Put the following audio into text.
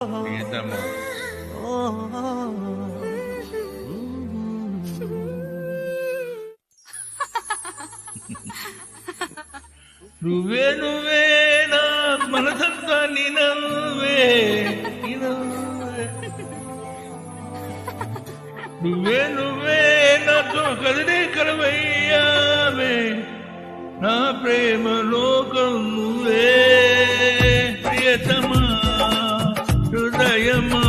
ప్రియతమా నువ్వే నువ్వే నా మనసంతా నినవే నువ్వే నువ్వే నాతో కదిలే కలవయ్యావే నా ప్రేమ లోకం నువ్వే ప్రియతమా హృదయమా